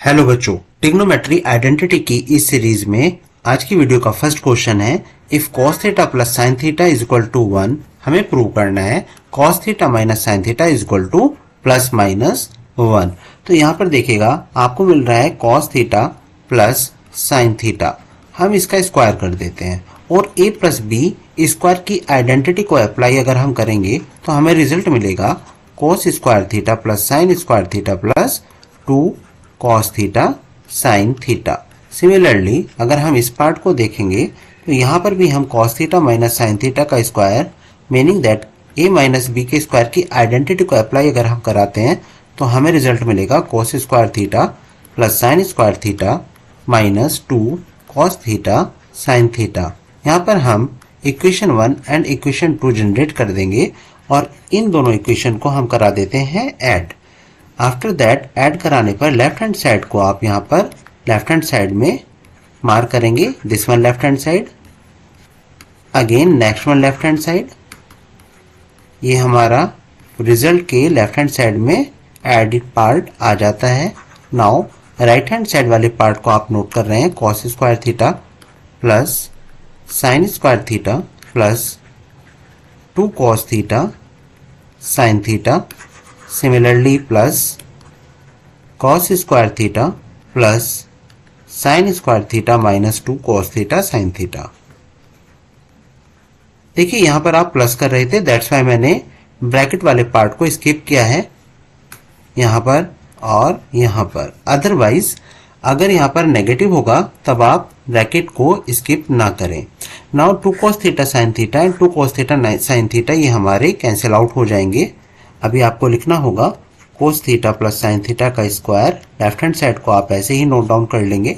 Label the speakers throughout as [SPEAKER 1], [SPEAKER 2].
[SPEAKER 1] Hello बच्चों, trigonometry identity की इस सीरीज में आज की वीडियो का फर्स्ट क्वेश्चन है if cos theta plus sine theta is equal to 1 हमें प्रूव करना है cos theta minus sine theta is equal to plus minus 1। तो यहाँ पर देखिएगा आपको मिल रहा है cos theta plus sine theta, हम इसका स्क्वायर कर देते हैं और a प्लस बी स्क्वायर की आइडेंटिटी को अप्लाई अगर हम करेंगे तो हमें रिजल्ट मिलेगा cos square theta plus sine square theta plus 2 cos theta sine theta. Similarly अगर हम इस पार्ट को देखेंगे तो यहाँ पर भी हम cos theta minus sine theta का square meaning that a minus B के स्क्वायर की आइडेंटिटी को अप्लाई अगर हम कराते हैं तो हमें रिजल्ट मिलेगा cos square theta plus sine square theta minus 2 cos theta sine theta. यहाँ पर हम इक्वेशन 1 एंड इक्वेशन 2 जनरेट कर देंगे और इन दोनों इक्वेशन को हम करा देते हैं ऐड। आफ्टर दैट ऐड कराने पर लेफ्ट हैंड साइड को आप यहाँ पर लेफ्ट हैंड साइड में मार्क करेंगे, this one left hand side, again next one left hand side. ये हमारा रिजल्ट के लेफ्ट हैंड साइड में एडिड पार्ट आ जाता है। नाउ राइट हैंड साइड वाले पार्ट को आप नोट कर रहे हैं cos square theta plus sine square theta plus 2 cos theta sine theta, similarly plus cos square theta plus sine square theta minus 2 cos theta sine theta. देखिए यहां पर आप प्लस कर रहे थे, दैट्स वाई मैंने ब्रैकेट वाले पार्ट को स्किप किया है यहां पर और यहां पर। अदरवाइज अगर यहां पर नेगेटिव होगा तब आप ब्रैकेट को स्किप ना करें। Now 2 cos theta sine theta and 2 cos theta sine theta ये हमारे कैंसिल आउट हो जाएंगे। अभी आपको लिखना होगा cos theta plus sine theta का स्क्वायर, लेफ्ट हैंड साइड को आप ऐसे ही नोट डाउन कर लेंगे,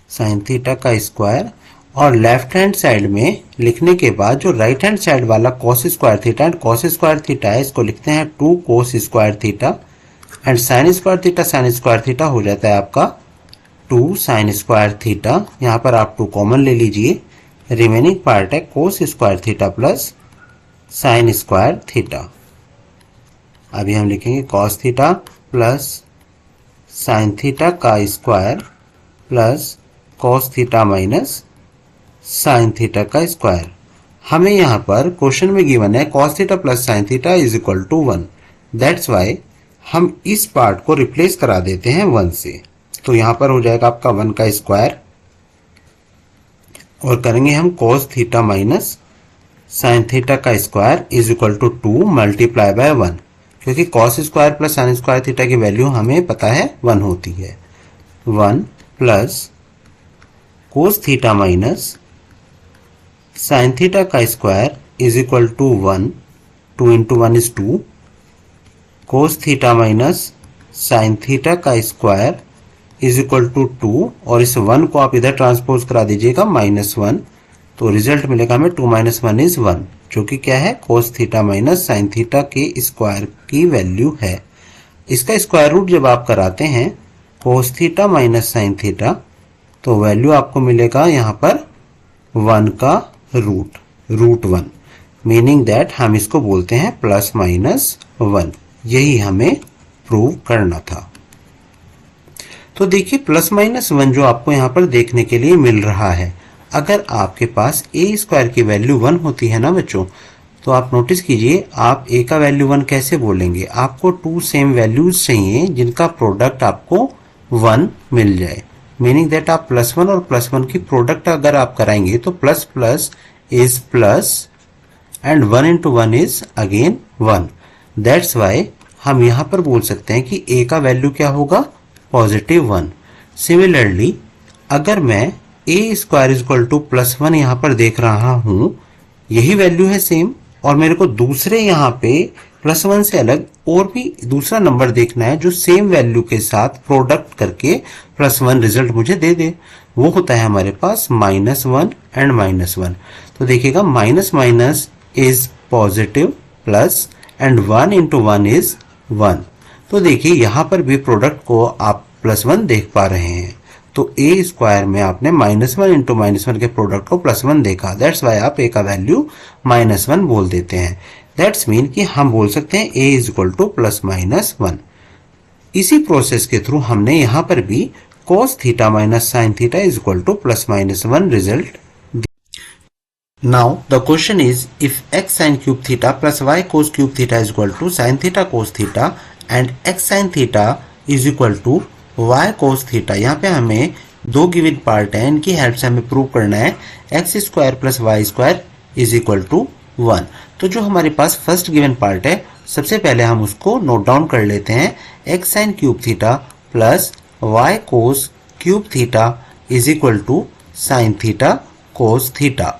[SPEAKER 1] साइन थीटा का स्क्वायर, और लेफ्ट हैंड साइड में लिखने के बाद जो राइट हैंड साइड वाला cos square theta and cos square theta है इसको लिखते हैं 2 cos square theta and sign square theta sine square theta हो जाता है आपका 2 साइन स्क्वायर थीटा। यहाँ पर आप 2 कॉमन ले लीजिए, रिमेनिंग पार्ट है cos square theta plus sine square theta. अभी हम लिखेंगे cos theta plus sine theta का square plus cos theta minus sine theta का स्क्वायर। हमें यहाँ पर क्वेश्चन में गिवन है cos theta plus sine theta is equal to 1, that's why हम इस पार्ट को रिप्लेस करा देते हैं 1 से। तो यहाँ पर हो जाएगा आपका 1 का स्क्वायर और करेंगे हम cos theta minus sine theta का square is equal to 2 multiply by 1, क्योंकि cos square plus sine square theta की वैल्यू हमें पता है 1 होती है। 1 plus cos theta minus sine theta का square is equal to 1, 2 into 1 is 2, cos theta minus sine theta का स्क्वायर इज इक्वल टू 2 और इस 1 को आप इधर ट्रांसपोज करा दीजिएगा -1, तो रिजल्ट मिलेगा हमें 2 - 1 इज 1, जो कि क्या है cos theta minus sine theta के स्क्वायर की वैल्यू है। इसका स्क्वायर रूट जब आप कराते हैं cos theta minus sine theta तो वैल्यू आपको मिलेगा यहाँ पर 1 का रूट 1, मीनिंग दैट हम इसको बोलते हैं प्लस माइनस 1। यही हमें प्रूव करना था। तो देखिए प्लस माइनस 1 जो आपको यहाँ पर देखने के लिए मिल रहा है, अगर आपके पास a स्क्वायर की वैल्यू 1 होती है ना बच्चों, तो आप नोटिस कीजिए आप a का वैल्यू 1 कैसे बोलेंगे। आपको 2 सेम वैल्यूज चाहिए जिनका प्रोडक्ट आपको 1 मिल जाए, मीनिंग दैट आप +1 और +1 की प्रोडक्ट अगर आप कराएंगे तो plus plus is plus and 1 into 1 is again 1। That's why हम यहाँ पर बोल सकते हैं कि a का वैल्यू क्या होगा +1। सिमिलरली अगर मैं a square is equal to +1 यहाँ पर देख रहा हूँ, यही वैल्यू है सेम, और मेरे को दूसरे यहाँ पे +1 से अलग और भी दूसरा नंबर देखना है जो सेम वैल्यू के साथ प्रोडक्ट करके +1 रिजल्ट मुझे दे दे, वो होता है हमारे पास -1 एंड -1। तो देखिएगा minus minus is positive plus and 1 into 1 is 1। तो देखिए यहाँ पर भी प्रोडक्ट को आप +1 देख पा रहे हैं, तो a स्क्वायर में आपने -1 इंटू -1 के प्रोडक्ट को +1 देखा, दैट्स वाई आप a का वैल्यू -1 बोल देते हैं। दैट्स मीन कि हम बोल सकते हैं a is equal to plus minus 1। इसी प्रोसेस के थ्रू हमने यहां पर भी cos theta minus sine theta is equal to plus minus 1 result. Now the question is, if x sin cube theta plus y cos cube theta is equal to sin theta cos theta and x sin theta is equal to y cos theta, यहाँ पे हमें दो given part है, इनकी help से हमें prove करना है X square plus Y square is equal to 1। तो जो हमारे पास फर्स्ट गिवन पार्ट है, सबसे पहले हम उसको नोट डाउन कर लेते हैं। X sine cube theta plus Y cos cube theta is equal to sine theta cos theta.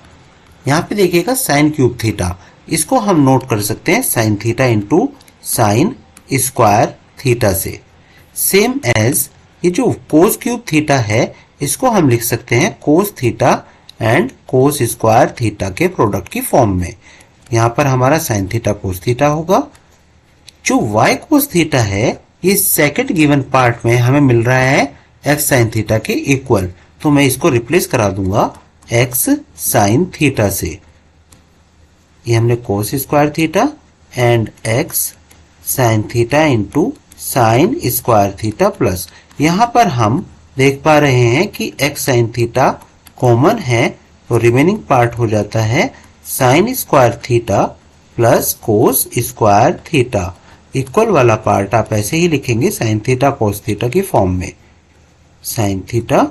[SPEAKER 1] यहाँ पे देखिएगा साइन क्यूब थीटा, इसको हम नोट कर सकते हैं sine theta into sign square theta से। सेम एज ये जो कोस क्यूब थीटा है, इसको हम लिख सकते हैं cos theta and cos square theta के प्रोडक्ट की फॉर्म में। यहाँ पर हमारा साइन थीटा कोस थीटा होगा। जो वाई कोस थीटा है, ये सेकंड गिवन पार्ट में हमें मिल रहा है एक्स साइन थीटा के इक्वल, तो मैं इसको रिप्लेस करा दूंगा एक्स साइन थीटा से। ये हमने कोस square theta and x sine theta into sign square theta plus, यहां पर हम देख पा रहे हैं कि एक्स साइन थीटा कॉमन है, तो रिमेनिंग पार्ट हो जाता है sine square theta plus cos square theta. Equal वाला पार्ट आप ऐसे ही लिखेंगे साइन थीटा कोस थीटा की फॉर्म में, साइन थीटा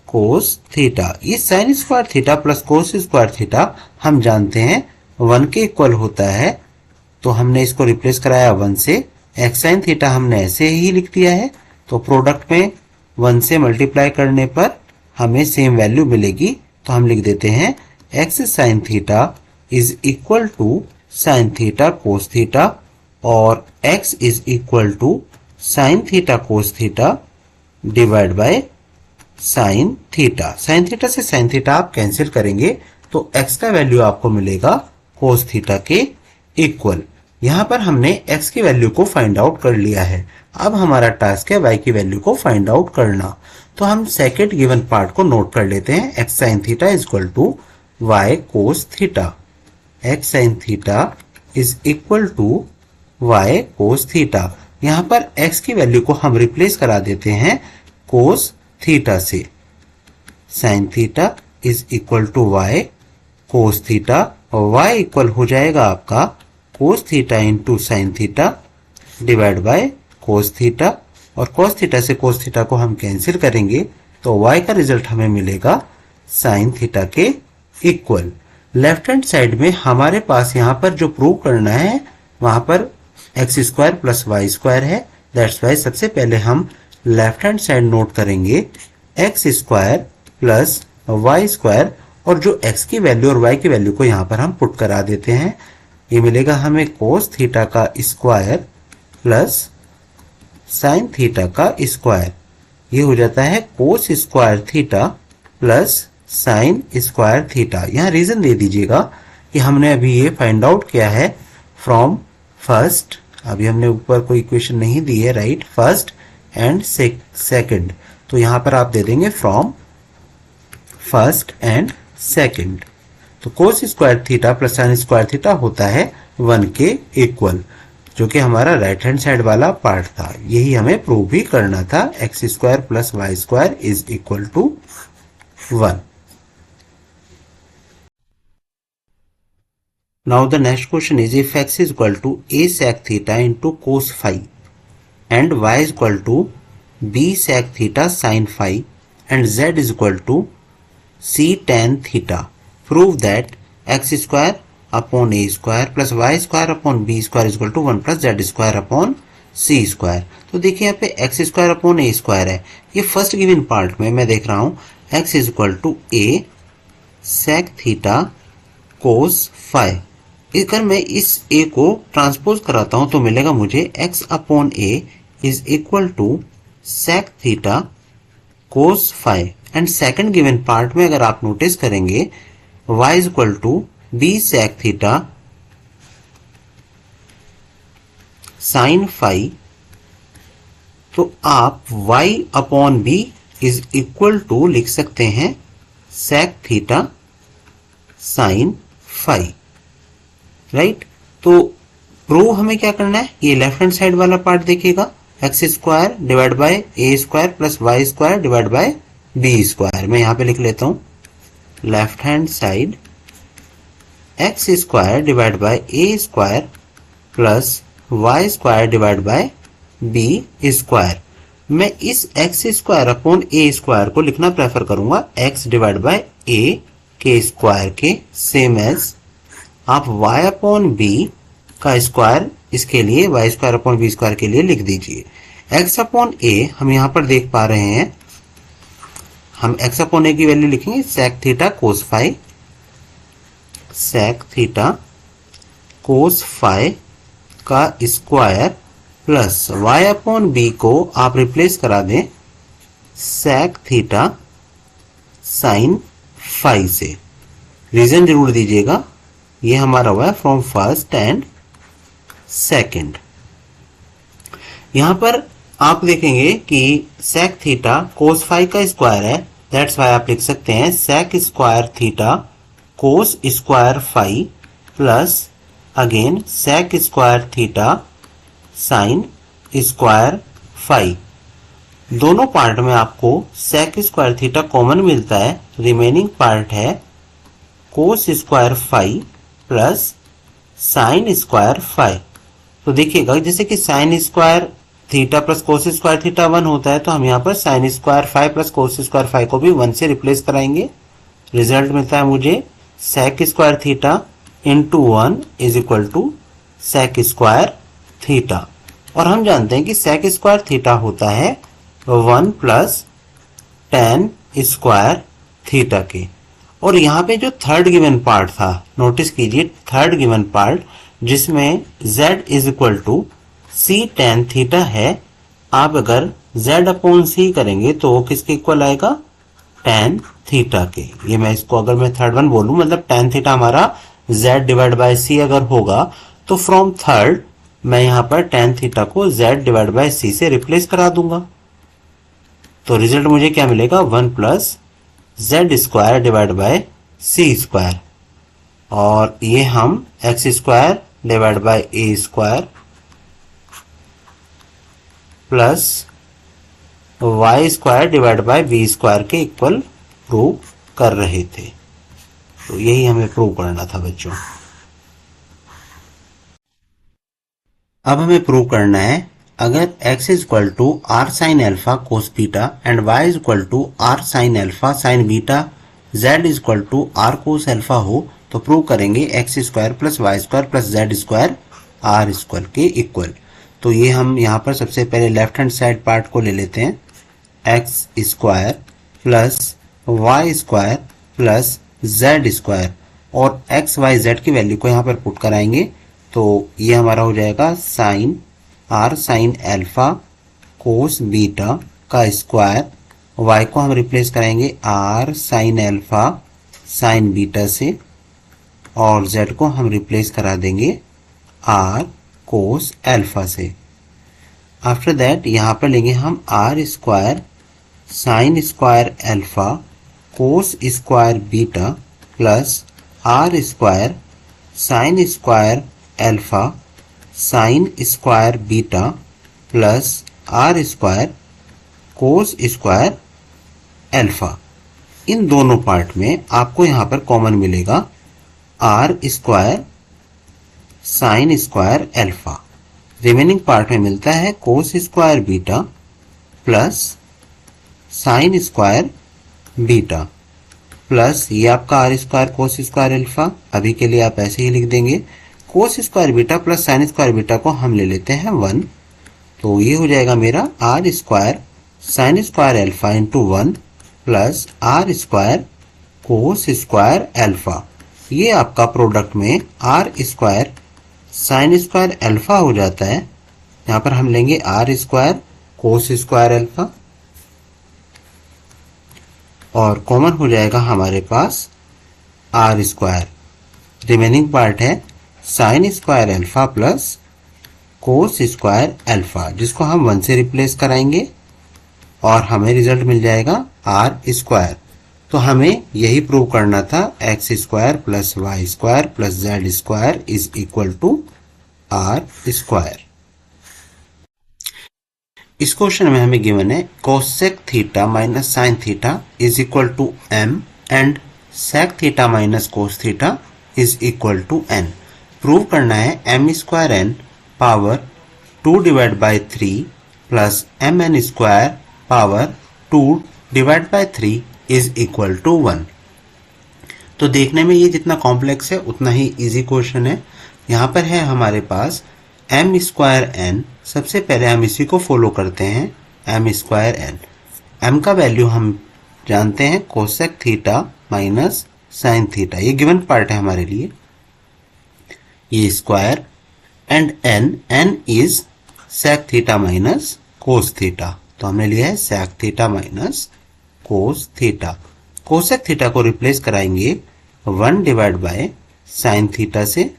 [SPEAKER 1] कोस थीटा। ये sign square theta plus cos square theta हम जानते हैं 1 के इक्वल होता है, तो हमने इसको रिप्लेस कराया 1 से। एक्स साइन थीटा हमने ऐसे ही लिख दिया है, तो प्रोडक्ट में 1 से मल्टीप्लाई करने पर हमें सेम वैल्यू मिलेगी, तो हम लिख देते हैं x sine theta is equal to sine theta cos theta और x is equal to sine theta cos theta divide by sine theta. Sine theta से साइन थीटा आप कैंसिल करेंगे तो x का वैल्यू आपको मिलेगा कोस थीटा के equal. यहां पर हमने x की वैल्यू को फाइंड आउट कर लिया है। अब हमारा टास्क है y की वैल्यू को फाइंड आउट करना। तो हम सेकंड गिवन पार्ट को नोट कर लेते हैं, x sine theta is equal to y cos theta. x sine theta is equal to y cos theta. यहां पर x की वैल्यू को हम रिप्लेस करा देते हैं कोस थीटा से। Sine theta is equal to y cos theta और y इक्वल हो जाएगा आपका cos theta into sine theta divide by cos theta, और कोस थीटा से कोस थीटा को हम कैंसिल करेंगे तो y का रिजल्ट हमें मिलेगा साइन थीटा के इक्वल। लेफ्ट हैंड साइड में हमारे पास यहाँ पर जो प्रूव करना है वहां पर X square plus Y square है, दैट्स वाई सबसे पहले हम लेफ्ट हैंड साइड नोट करेंगे X square plus Y square, और जो एक्स की वैल्यू और वाई की वैल्यू को यहाँ पर हम पुट करा देते हैं। ये मिलेगा हमें कोस थीटा का स्क्वायर प्लस साइन थीटा का स्क्वायर। ये हो जाता है cos square theta plus sine square theta. यहाँ रीजन दे दीजिएगा कि हमने अभी ये फाइंड आउट किया है फ्रॉम फर्स्ट, अभी हमने ऊपर कोई इक्वेशन नहीं दी है, राइट, फर्स्ट एंड सेकंड, तो यहां पर आप दे देंगे फ्रॉम फर्स्ट एंड सेकंड। तो cos square theta plus sine square theta होता है 1 के इक्वल, जो कि हमारा राइट हैंड साइड वाला पार्ट था। यही हमें प्रूव भी करना था, x square plus Y square is equal to 1। Now the next question is, if x is equal to a sec theta into cos phi and y is equal to b sec theta sin phi and z is equal to c tan theta, prove that x square upon a square plus y square upon b square is equal to 1 plus z square upon c square। तो देखिए यहाँ पे x square upon a square है, ये first given part में मैं देख रहा हूँ x is equal to a sec theta cos phi। अगर मैं इस a को ट्रांसपोज कराता हूं तो मिलेगा मुझे x upon a is equal to sec theta cos phi, and second given part में अगर आप नोटिस करेंगे y is equal to b sec theta sine phi, तो आप y upon b is equal to लिख सकते हैं sec theta sine phi, right. तो प्रूव हमें क्या करना है, ये लेफ्ट हैंड साइड वाला पार्ट देखिएगा, X square divide by A square plus Y square divide by B square. मैं यहां पे लिख लेता हूं, left hand side X square divide by A square plus Y square divide by B square. मैं इस X square upon A square को लिखना प्रेफर करूंगा एक्स डिवाइड बाय ए के स्क्वायर के, सेम एज आप y अपॉन बी का square इसके लिए y square upon B square के लिए लिख दीजिए। x अपॉन ए हम यहां पर देख पा रहे हैं, हम x अपॉन ए की वैल्यू लिखेंगे sec theta cos phi, sec theta cos phi का square plus y upon B को आप रिप्लेस करा दें sec थीटा साइन फाई से। रीजन जरूर दीजिएगा, ये हमारा हुआ है फ्रॉम फर्स्ट एंड सेकंड। यहां पर आप देखेंगे कि sec थीटा कोस फाई का स्क्वायर है, दैट्स वाई आप लिख सकते हैं sec square theta cos square phi plus again sec square theta sine square phi. दोनों पार्ट में आपको sec स्क्वायर थीटा कॉमन मिलता है, रिमेनिंग पार्ट है cos square phi plus sine square phi. तो देखिएगा जैसे कि sine square theta plus cos square theta 1 होता है, तो हम यहाँ पर sine square phi plus cos square phi को भी 1 से रिप्लेस कराएंगे। रिजल्ट मिलता है मुझे sec square theta into 1 is equal to sec square theta. और हम जानते हैं कि sec स्क्वायर थीटा होता है 1 प्लस tan स्क्वायर थीटा के। और यहाँ पे जो थर्ड गिवन पार्ट था, नोटिस कीजिए थर्ड गिवन पार्ट जिसमें z is equal to C tan theta है, आप अगर z अपॉन सी करेंगे तो वो किसके इक्वल आएगा, tan थीटा के। ये मैं इसको अगर मैं थर्ड वन बोलूं, मतलब tan थीटा हमारा z डिवाइड बाय सी अगर होगा, तो फ्रॉम थर्ड मैं यहाँ पर tan थीटा को z डिवाइड बाय सी से रिप्लेस करा दूंगा। तो रिजल्ट मुझे क्या मिलेगा, 1 plus Z square divide by C square, और ये हम X square divide by A square plus Y square divide by B square के इक्वल प्रूव कर रहे थे। तो यही हमें प्रूव करना था बच्चों। अब हमें प्रूव करना है, अगर x is equal to R sine alpha cos beta and y is equal to R sine alpha sine beta, z is equal to R cos alpha हो, तो प्रूव करेंगे X square plus Y square plus Z square R square के equal. तो ये हम यहाँ पर सबसे पहले लेफ्ट हैंड साइड पार्ट को ले लेते हैं, X square plus Y square plus Z square, और एक्स वाई जेड की वैल्यू को यहाँ पर पुट कराएंगे। तो ये हमारा हो जाएगा sine r sine alpha cos beta का स्क्वायर, y को हम रिप्लेस कराएंगे r sine alpha sine beta से, और z को हम रिप्लेस करा देंगे आर कोस एल्फा से। आफ्टर दैट यहाँ पर लेंगे हम r square sine square alpha cos square beta plus are square sine square alpha sine square beta plus are square cos square alpha. इन दोनों पार्ट में आपको यहां पर कॉमन मिलेगा R square sine square alpha, remaining part में मिलता है cos square beta plus sine square beta plus ये आपका R square cos square alpha. अभी के लिए आप ऐसे ही लिख देंगे, cos square beta plus sine square beta को हम ले लेते हैं 1, तो ये हो जाएगा मेरा R square sine square alpha into 1 plus are square cos square alpha. ये आपका प्रोडक्ट में R square sine square alpha हो जाता है। यहाँ पर हम लेंगे R square cos square alpha, और कॉमन हो जाएगा हमारे पास आर स्क्वायर। रिमेनिंग पार्ट है sine square alpha plus cos square alpha, जिसको हम 1 से रिप्लेस कराएंगे और हमें रिजल्ट मिल जाएगा आर स्क्वायर। तो हमें यही प्रूव करना था, x square plus Y square plus Z square is equal to R square. इस क्वेश्चन में हमें गिवन है cosec theta minus sine theta is equal to M and sec theta minus cos theta is equal to N. Prove करना है M square N power 2 divide by 3 plus M N square power 2 divide by 3 is equal to 1। तो देखने में ये जितना complex है उतना ही easy question है। यहाँ पर है हमारे पास एम स्क्वायर एन। सबसे पहले हम इसी को फॉलो करते हैं, एम स्क्वायर एन। एम का वैल्यू हम जानते हैं cosec theta minus sine theta, ये गिवन पार्ट है हमारे लिए, ये square and N, N is sec theta minus cos theta. तो हमने लिया है sec theta minus cos theta. Cosec theta को रिप्लेस कराएंगे 1 डिवाइड बाय साइन थीटा से।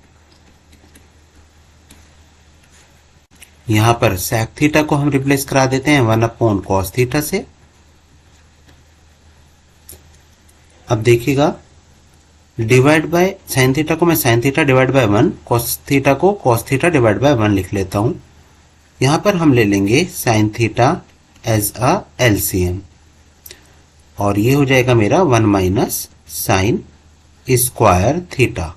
[SPEAKER 1] यहां पर सेक थीटा को हम रिप्लेस करा देते हैं 1 अपॉन कॉस थीटा से। अब देखिएगा डिवाइड बाय साइन थीटा को मैं sine theta divide by 1, cos theta को कॉस थीटा डिवाइड बाय 1 लिख लेता हूं। यहां पर हम ले लेंगे sine theta as a LCM और ये हो जाएगा मेरा 1 माइनस साइन स्क्वायर थीटा।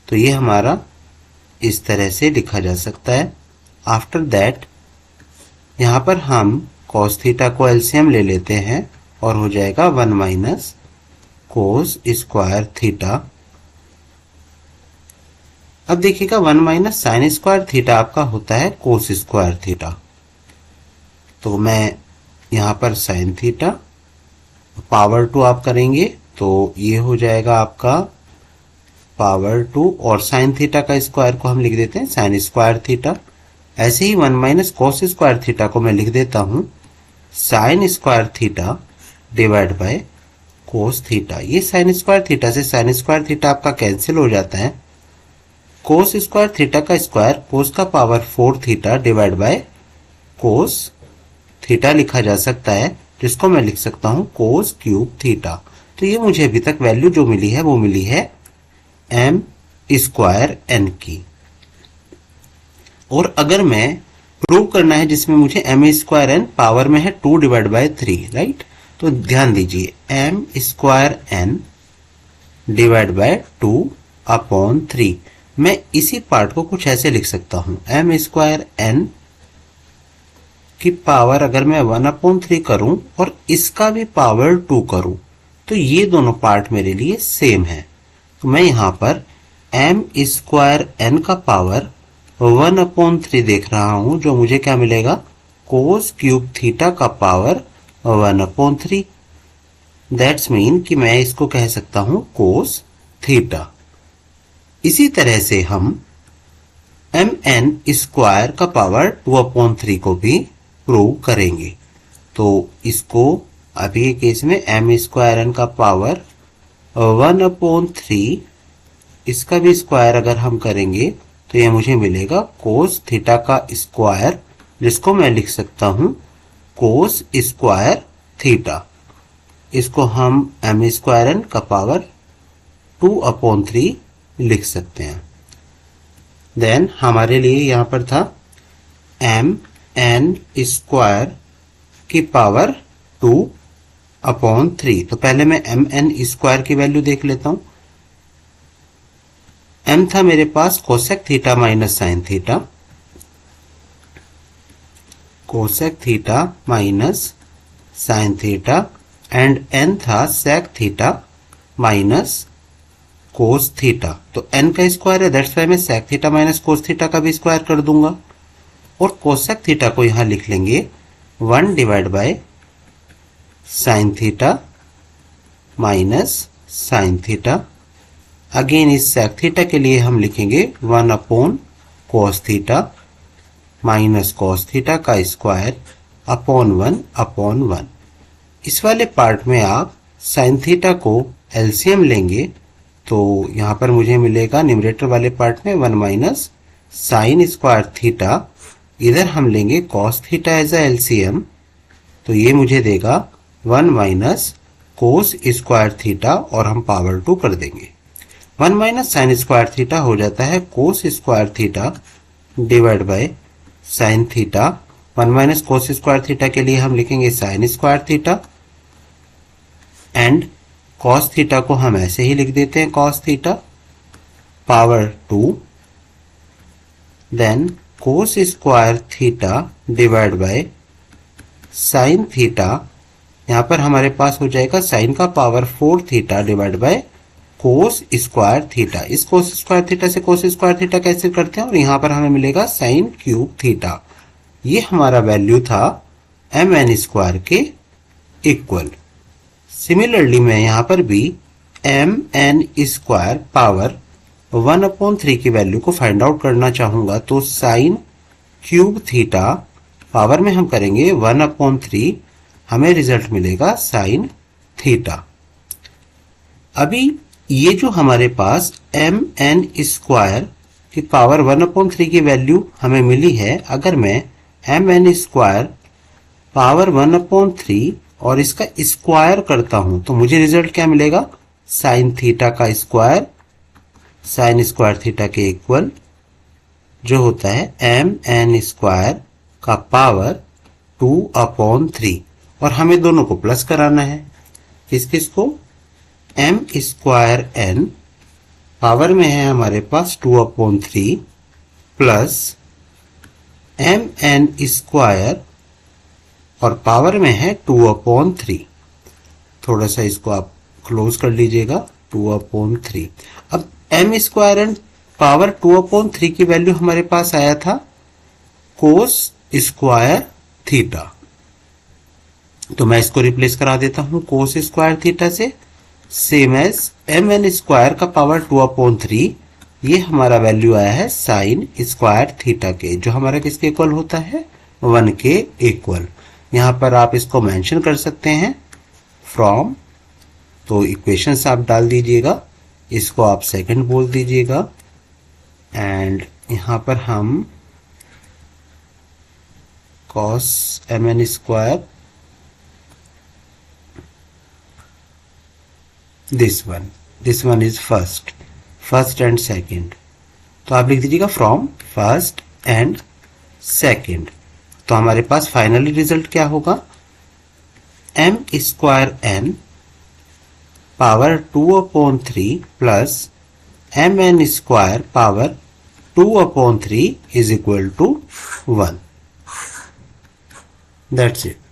[SPEAKER 1] तो ये हमारा इस तरह से लिखा जा सकता है। आफ्टर दैट यहां पर हम कॉस थीटा को एलसीएम ले लेते हैं और हो जाएगा 1 माइनस कोस स्क्वायर थीटा। अब देखिएगा 1 माइनस साइन स्क्वायर थीटा आपका होता है कोस स्क्वायर थीटा। तो मैं यहां पर साइन थीटा पावर 2 आप करेंगे तो ये हो जाएगा आपका पावर 2 और साइन थीटा का स्क्वायर को हम लिख देते हैं साइन स्क्वायर थीटा। ऐसे ही 1 माइनस कोस स्क्वायर थीटा को मैं लिख देता हूं sign square theta divide by cos theta. ये साइन स्क्वायर थीटा से साइन स्क्वायर थीटा आपका कैंसिल हो जाता है। कोस स्क्वायर थीटा का स्क्वायर कोस का power 4 theta divide by cos theta लिखा जा सकता है, जिसको मैं लिख सकता हूं कोस क्यूब थीटा। तो ये मुझे अभी तक वैल्यू जो मिली है वो मिली है एम स्क्वायर एन की। और अगर मैं प्रूव करना है जिसमें मुझे एम स्क्वायर एन पावर में है 2 डिवाइड बाय 3, राइट। तो ध्यान दीजिए M square N divide by 2 upon 3। मैं इसी पार्ट को कुछ ऐसे लिख सकता हूं एम स्क्वायर एन की पावर अगर मैं 1 अपॉन 3 करूं और इसका भी पावर 2 करूं तो ये दोनों पार्ट मेरे लिए सेम है। तो मैं यहां पर एम स्क्वायर एन का पावर 1 अपॉन 3 देख रहा हूं, जो मुझे क्या मिलेगा कोस क्यूब थीटा का पावर 1 अपॉन 3। दैट्स मीन कि मैं इसको कह सकता हूं कोस थीटा। इसी तरह से हम एम एन स्क्वायर का पावर 2 अपॉन 3 को भी प्रूव करेंगे। तो इसको अभी के केस में एम स्क्वायर एन का पावर 1 अपॉन 3, इसका भी स्क्वायर अगर हम करेंगे तो ये मुझे मिलेगा कोस थीटा का स्क्वायर, जिसको मैं लिख सकता हूं कोस स्क्वायर थीटा। इसको हम एम स्क्वायर एन का पावर 2 अपॉन 3 लिख सकते हैं। देन हमारे लिए यहां पर था एम एन स्क्वायर की पावर 2 अपॉन 3। तो पहले मैं एम एन स्क्वायर की वैल्यू देख लेता हूं। एम था मेरे पास cosec theta minus sine theta, cosec theta minus sine theta, and N था sec theta minus cos theta. तो एन का स्क्वायर है, दैट्स वाई मैं sec theta minus cos theta का भी स्क्वायर कर दूंगा। और कोसेक थीटा को यहां लिख लेंगे 1 divide by sine theta minus sine theta. Again इस सेक थीटा के लिए हम लिखेंगे 1 upon cos theta minus cos theta का स्क्वायर अपॉन 1 अपॉन 1। इस वाले पार्ट में आप साइन थीटा को एलसीएम लेंगे तो यहां पर मुझे मिलेगा न्यूमरेटर वाले पार्ट में 1 माइनस साइन स्क्वायर थीटा। इधर हम लेंगे cos theta as a LCM, तो ये मुझे देगा 1 माइनस कोस स्क्वायर थीटा और हम पावर 2 कर देंगे। 1 माइनस साइन स्क्वायर थीटा हो जाता है cos square theta divide by sine theta. 1 minus cos square theta के लिए हम लिखेंगे sine square theta, and cos theta को हम ऐसे ही लिख देते हैं cos theta power 2, then cos square theta divide by sine theta. यहां पर हमारे पास हो जाएगा साइन का power 4 theta divide by cos square theta. इस कोस स्क्वायर थीटा से कोस स्क्वायर थीटा कैसे करते हैं, और यहां पर हमें मिलेगा साइन क्यूब थीटा। ये हमारा वैल्यू था एम एन स्क्वायर के इक्वल। सिमिलरली मैं यहां पर भी एम एन स्क्वायर पावर 1/3 की वैल्यू को फाइंड आउट करना चाहूंगा, तो साइन क्यूब थीटा पावर में हम करेंगे 1/3, हमें रिजल्ट मिलेगा साइन थीटा। अभी ये जो हमारे पास एम एन स्क्वायर की पावर 1/3 की वैल्यू हमें मिली है, अगर मैं एम एन स्क्वायर पावर 1/3 और इसका स्क्वायर करता हूं तो मुझे रिजल्ट क्या मिलेगा, साइन थीटा का स्क्वायर साइन स्क्वायर थीटा के इक्वल, जो होता है एम एन स्क्वायर का पावर 2/3। और हमें दोनों को प्लस कराना है, किसको, एम स्क्वायर एन पावर में है हमारे पास 2/3 प्लस एम एन स्क्वायर और पावर में है 2/3। थोड़ा सा इसको आप क्लोज कर लीजिएगा, 2/3। अब एम स्क्वायर एन पावर 2/3 की वैल्यू हमारे पास आया था कोस स्क्वायर थीटा, तो मैं इसको रिप्लेस करा देता हूं कोस स्क्वायर थीटा से, same as M N square का पावर 2/3। ये हमारा वैल्यू आया है साइन स्क्वायर थीटा के, जो हमारा किसके इक्वल होता है, 1 के इक्वल। यहां पर आप इसको मेंशन कर सकते हैं फ्रॉम, तो इक्वेशंस आप डाल दीजिएगा, इसको आप सेकंड बोल दीजिएगा, एंड यहां पर हम cos M N square this one is first and second, तो आप लिख दीजिएगा फ्रॉम फर्स्ट एंड सेकंड। तो हमारे पास फाइनली रिजल्ट क्या होगा, M square N power 2/3 plus M N square power 2/3 is equal to 1। That's it.